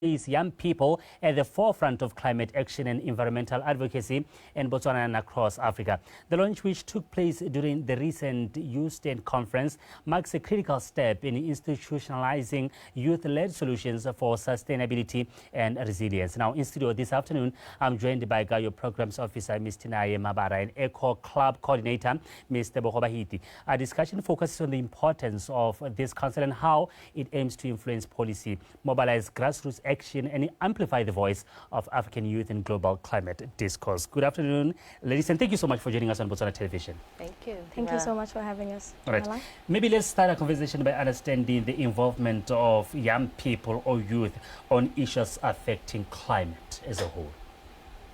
Is young people at the forefront of climate action and environmental advocacy in Botswana and across Africa. The launch, which took place during the recent Youth Conference, marks a critical step in institutionalizing youth-led solutions for sustainability and resilience. Now, in studio this afternoon, I'm joined by GAYO Programs Officer, Ms. Tinaye Mabara, and Eco Club Coordinator, Ms. Tebogo Bahiti. Our discussion focuses on the importance of this council and how it aims to influence policy, mobilize grassroots action, and amplify the voice of African youth in global climate discourse. Good afternoon, ladies, and thank you so much for joining us on Botswana Television. Thank you. Thank you so much for having us. All right. Maybe let's start a conversation by understanding the involvement of young people or youth on issues affecting climate as a whole.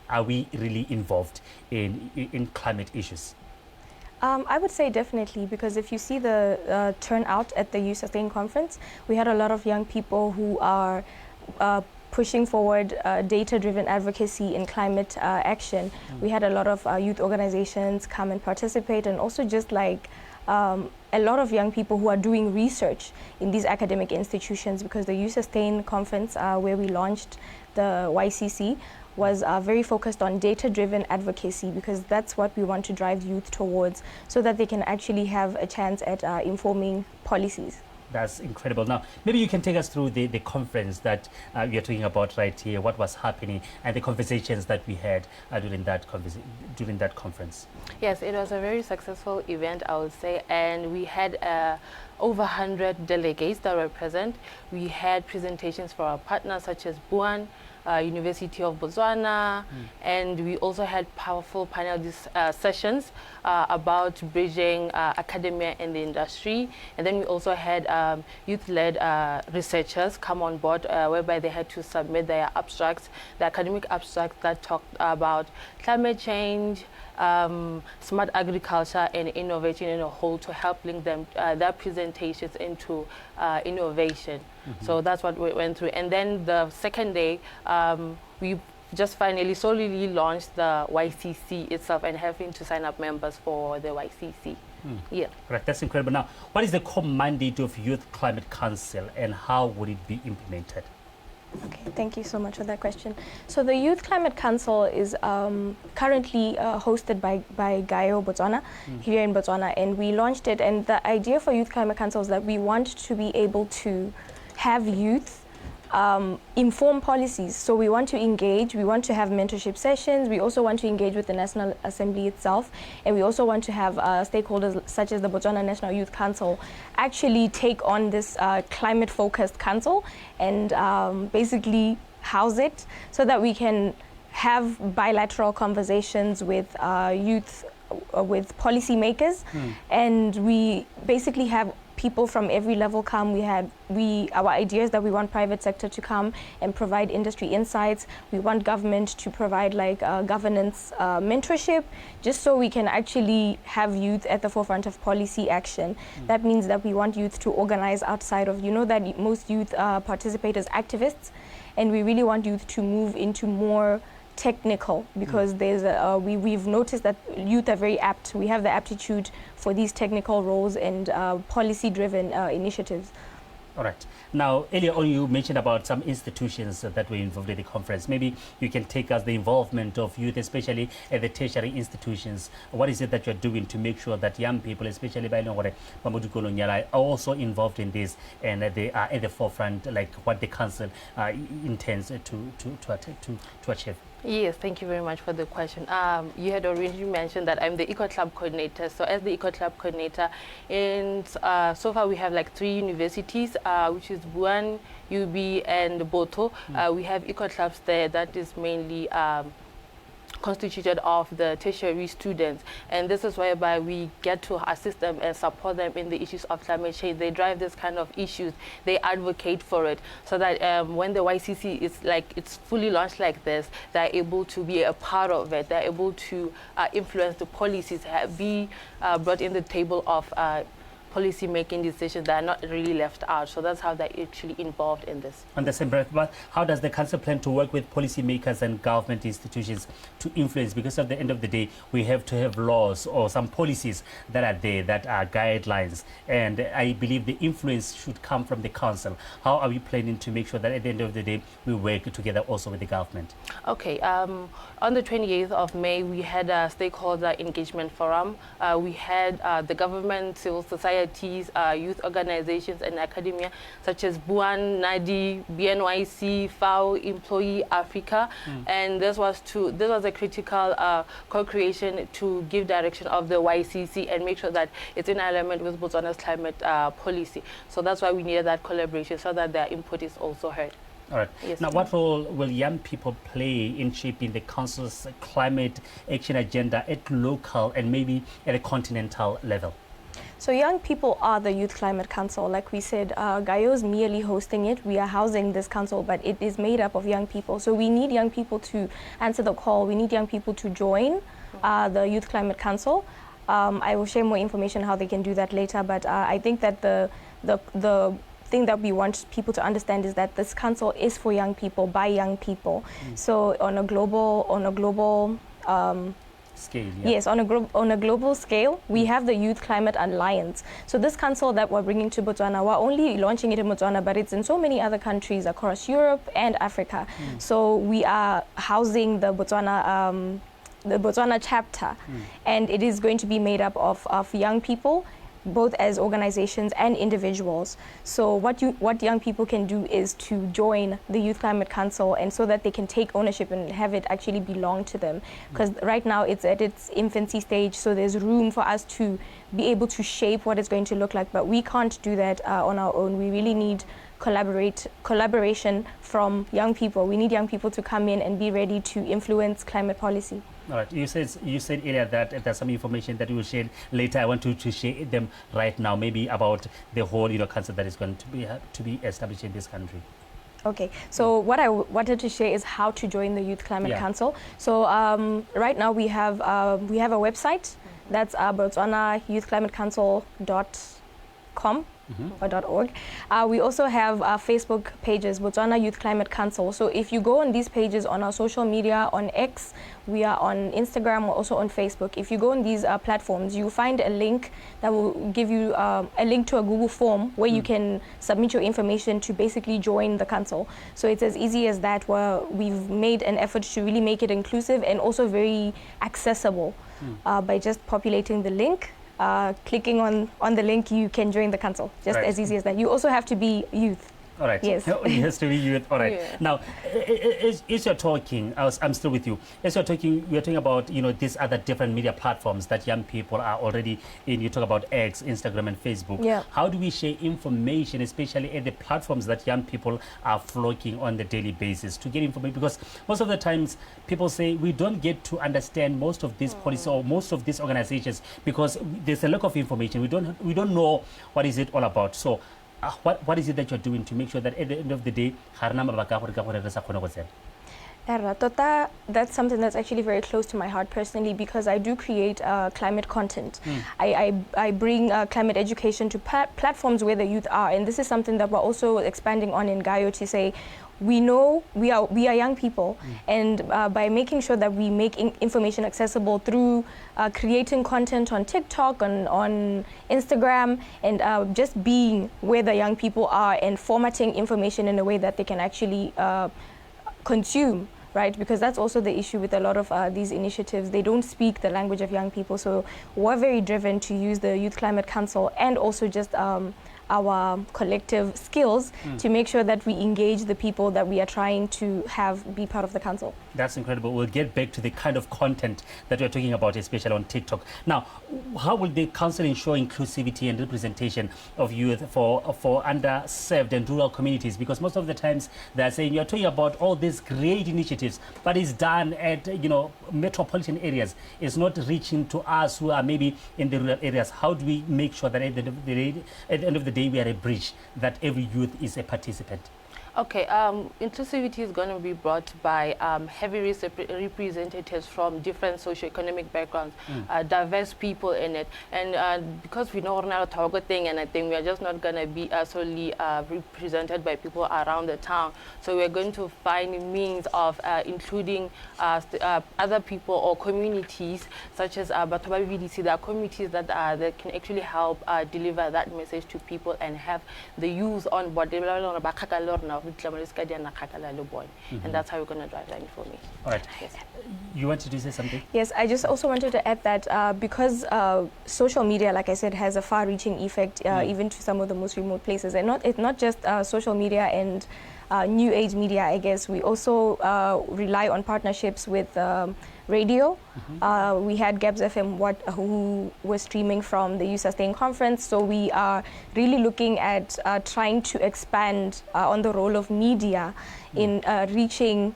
Are we really involved in climate issues? I would say definitely, because if you see the turnout at the Youth Conference, we had a lot of young people who are pushing forward data-driven advocacy in climate action. We had a lot of youth organizations come and participate, and also just like a lot of young people who are doing research in these academic institutions, because the Youth Conference, where we launched the YCC, was very focused on data-driven advocacy, because that's what we want to drive youth towards, so that they can actually have a chance at informing policies. That's incredible. Now, maybe you can take us through the conference that we are talking about right here, what was happening, and the conversations that we had during that conference. Yes, it was a very successful event, I would say, and we had over 100 delegates that were present. We had presentations for our partners such as Buan, University of Botswana, and we also had powerful panel sessions about bridging academia and the industry. And then we also had youth-led researchers come on board, whereby they had to submit their abstracts, the academic abstracts that talked about climate change, smart agriculture, and innovation in a whole, to help link them their presentations into innovation. So that's what we went through. And then the second day, we just finally solely launched the YCC itself and having to sign up members for the YCC. Yeah. Right, that's incredible. Now, what is the core mandate of Youth Climate Council, and how would it be implemented? Okay, thank you so much for that question. So the Youth Climate Council is currently hosted by GAYO Botswana here in Botswana, and we launched it. And the idea for Youth Climate Council is that we want to be able to have youth inform policies. So we want to engage, we want to have mentorship sessions, we also want to engage with the National Assembly itself, and we also want to have stakeholders such as the Botswana National Youth Council actually take on this climate-focused council and basically house it, so that we can have bilateral conversations with youth, with policymakers, and we basically have people from every level come. Our ideas that we want private sector to come and provide industry insights. We want government to provide like governance mentorship, just so we can actually have youth at the forefront of policy action. That means that we want youth to organize outside of, that most youth participate as activists, and we really want youth to move into more technical, because there's we've noticed that youth are very apt. We have the aptitude for these technical roles and policy-driven initiatives. All right. Now, earlier on, you mentioned about some institutions that were involved in the conference. Maybe you can take us the involvement of youth, especially at the tertiary institutions. What is it that you're doing to make sure that young people, especially by are also involved in this, and they are at the forefront, like what the council intends to achieve? Yes, thank you very much for the question. You had already mentioned that I'm the Eco Club Coordinator. So as the Eco Club Coordinator, so far we have like 3 universities, which is Buan, UB, and Boto. We have Eco Clubs there that is mainly constituted of the tertiary students, and this is whereby we get to assist them and support them in the issues of climate change. They drive this kind of issues, they advocate for it, so that when the YCC is it's fully launched like this, they're able to be a part of it, they're able to influence the policies, be brought in the table of policy making decisions that are not really left out. So that's how they're actually involved in this. On the same breath, but how does the council plan to work with policymakers and government institutions to influence? Because at the end of the day, we have to have laws or some policies that are there, that are guidelines. And I believe the influence should come from the council. How are we planning to make sure that at the end of the day, we work together also with the government? Okay, on the 28th of May, we had a stakeholder engagement forum. We had the government, civil societies, youth organizations and academia, such as BUAN, NADI, BNYC, FAO, Employee Africa. And this was a critical co-creation to give direction of the YCC and make sure that it's in alignment with Botswana's climate policy. So that's why we needed that collaboration, so that their input is also heard. All right. Yes, now, what role will young people play in shaping the council's climate action agenda at local and maybe at a continental level? So young people are the Youth Climate Council. Like we said, GAYO is merely hosting it. We are housing this council, but it is made up of young people. So we need young people to answer the call. We need young people to join the Youth Climate Council. I will share more information how they can do that later, but I think that the thing that we want people to understand is that this council is for young people, by young people. So on a global scale, yeah. Yes, on a global scale, we have the Youth Climate Alliance. So this council that we're bringing to Botswana, we're only launching it in Botswana, but it's in so many other countries across Europe and Africa. So we are housing the Botswana chapter, and it is going to be made up of young people, both as organizations and individuals. So what young people can do is to join the Youth Climate Council, and so that they can take ownership and have it actually belong to them. Because right now it's at its infancy stage, so there's room for us to be able to shape what it's going to look like, but we can't do that on our own. We really need collaboration from young people. We need young people to come in and be ready to influence climate policy. All right. You said earlier that there's some information that you will share later. I want to share them right now, maybe about the whole council that is going to be established in this country. Okay, so what I wanted to share is how to join the Youth Climate Council. So right now we have a website. That's Botswana Youth Climate Council.com. Or .org. We also have Facebook pages, Botswana Youth Climate Council. So if you go on these pages on our social media, on X, we are on Instagram, we're also on Facebook. If you go on these platforms, you find a link that will give you a link to a Google form where you can submit your information to basically join the council. So it's as easy as that, where we've made an effort to really make it inclusive and also very accessible by just populating the link. Clicking on the link, you can join the council. Just as easy as that. You also have to be youth. All right. Yes. It has to be youth. All right. Yeah. Now, as you're talking, I'm still with you. As you're talking, we're talking about these other different media platforms that young people are already in. You talk about X, Instagram, and Facebook. Yeah. How do we share information, especially at the platforms that young people are flocking on the daily basis to get information? Because most of the times, people say we don't get to understand most of these policies or most of these organizations because there's a lack of information. We don't know what is it all about. So. What is it that you're doing to make sure that at the end of the day, that's something that's actually very close to my heart personally, because I do create climate content. I bring climate education to platforms where the youth are, and this is something that we're also expanding on in GAYO to say, we know we are young people, and by making sure that we make information accessible through creating content on TikTok, on Instagram, and just being where the young people are and formatting information in a way that they can actually consume, right? Because that's also the issue with a lot of these initiatives. They don't speak the language of young people. So we're very driven to use the Youth Climate Council and also just our collective skills to make sure that we engage the people that we are trying to have be part of the council. That's incredible. We'll get back to the kind of content that we're talking about, especially on TikTok. Now, how will the council ensure inclusivity and representation of youth for underserved and rural communities? Because most of the times they're saying you're talking about all these great initiatives, but it's done at metropolitan areas. It's not reaching to us who are maybe in the rural areas. How do we make sure that at the end of the day we are a bridge, that every youth is a participant? Okay, inclusivity is going to be brought by heavy representatives from different socioeconomic backgrounds, diverse people in it. And because we know we're not thing, and I think we are just not going to be solely represented by people around the town. So we're going to find means of including other people or communities, such as Bathoba BDC. There are communities that can actually help deliver that message to people and have the youth on board. And that's how we're going to drive that information. All right. Yes. You wanted to say something? Yes, I just also wanted to add that because social media, like I said, has a far-reaching effect even to some of the most remote places. And it's not just social media and new age media, I guess. We also rely on partnerships with radio. We had Gabs FM who was streaming from the Youth Sustain conference. So we are really looking at trying to expand on the role of media in reaching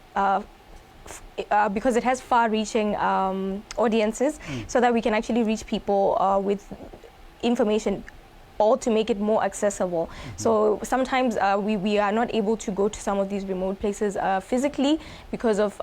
because it has far-reaching audiences, so that we can actually reach people with information, or to make it more accessible. So sometimes we are not able to go to some of these remote places physically because of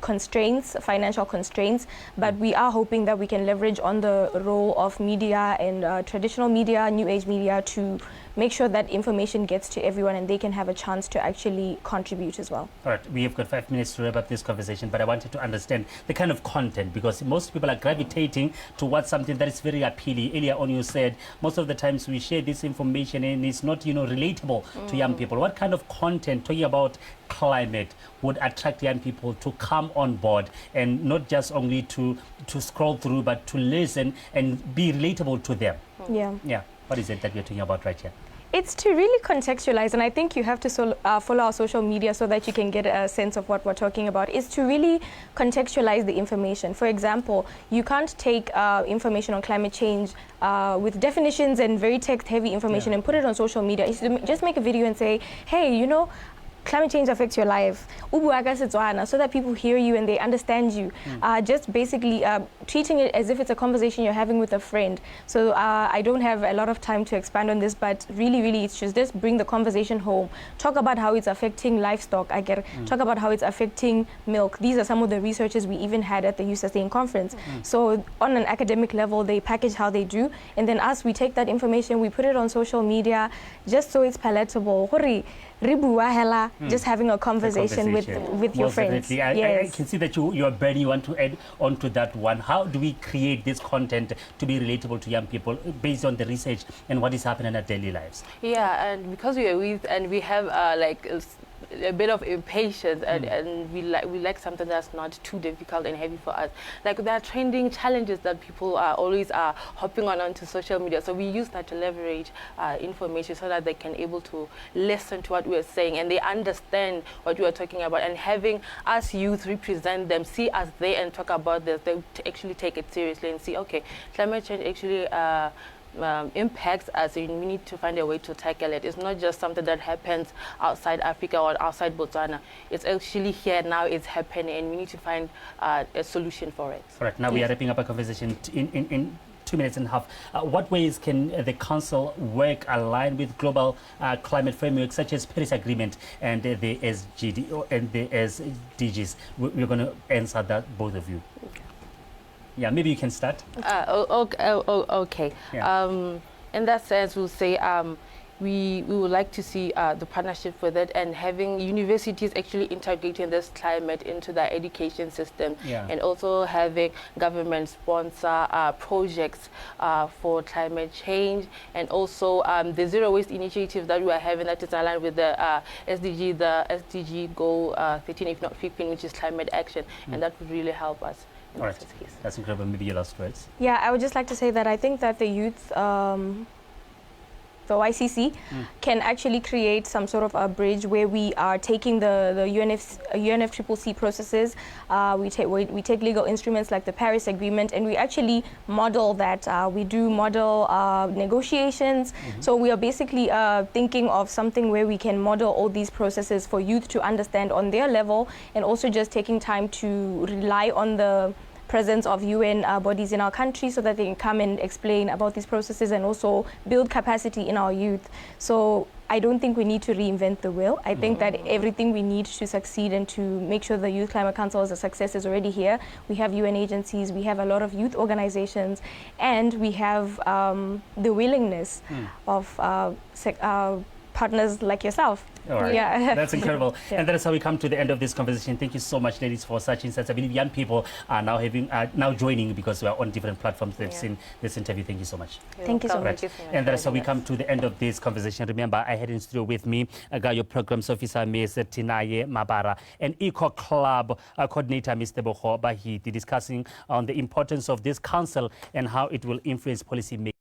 constraints, financial constraints, but we are hoping that we can leverage on the role of media and traditional media, new age media, to make sure that information gets to everyone and they can have a chance to actually contribute as well. All right, we have got 5 minutes to wrap up this conversation, but I wanted to understand the kind of content, because most people are gravitating towards something that is very appealing. Earlier on you said most of the times we share this information and it's not, relatable to young people. What kind of content, talking about climate, would attract young people to come on board, and not just only to scroll through, but to listen and be relatable to them? Yeah. What is it that we're talking about right here? It's to really contextualize, and I think you have to follow our social media so that you can get a sense of what we're talking about. Is to really contextualize the information. For example, you can't take information on climate change with definitions and very text-heavy information and put it on social media. It's to just make a video and say, hey, climate change affects your life, so that people hear you and they understand you. Just basically treating it as if it's a conversation you're having with a friend. So I don't have a lot of time to expand on this, but really it's just bring the conversation home. Talk about how it's affecting livestock. Talk about how it's affecting milk. These are some of the researches we even had at the Youth Sustain conference. So on an academic level, they package how they do, and then we take that information, we put it on social media, just so it's palatable. Just having a conversation with your friends. I can see that you are burning. You want to add on to that one. How do we create this content to be relatable to young people based on the research and what is happening in our daily lives? Yeah, and because we are youth and we have a bit of impatience, and we like something that's not too difficult and heavy for us. Like, there are trending challenges that people are always hopping onto social media. So we use that to leverage information so that they can able to listen to what we are saying and they understand what we are talking about. And having us youth represent them, see us there and talk about this, they actually take it seriously and see, okay, climate change actually impacts us, and we need to find a way to tackle it. It's not just something that happens outside Africa or outside Botswana. It's actually here now, it's happening, and we need to find a solution for it. All right, now we are wrapping up our conversation in 2 minutes and a half. What ways can the Council work aligned with global climate frameworks such as Paris Agreement and the SDGs? We're going to answer that, both of you. Okay. Yeah, maybe you can start. Okay. Yeah. In that sense, we'll say we would like to see the partnership with it, and having universities actually integrating this climate into their education system, and also having government sponsor projects for climate change, and also the zero waste initiative that we are having that is aligned with the SDG goal 13, if not 15, which is climate action, and that would really help us. All right, that's incredible. Maybe your last words. Yeah, I would just like to say that I think that the youth, the YCC, can actually create some sort of a bridge where we are taking the UNFCCC processes, we take legal instruments like the Paris Agreement, and we actually model that. We do model negotiations. So we are basically thinking of something where we can model all these processes for youth to understand on their level, and also just taking time to rely on the presence of UN bodies in our country so that they can come and explain about these processes and also build capacity in our youth. So I don't think we need to reinvent the wheel. I think that everything we need to succeed and to make sure the Youth Climate Council is a success is already here. We have UN agencies, we have a lot of youth organizations, and we have the willingness of partners like yourself. All right. Yeah. That's incredible. And that is how we come to the end of this conversation. Thank you so much, ladies, for such insights. I believe young people are now joining because we are on different platforms. They've seen this interview. Thank you so much. Thank you so much. And that is how we come to the end of this conversation. Remember, I had in studio with me GAYO Programs Officer, Ms. Tinaye Mabara, and Eco Club Coordinator, Ms. Tebogo Bahiti, discussing on the importance of this council and how it will influence policy making.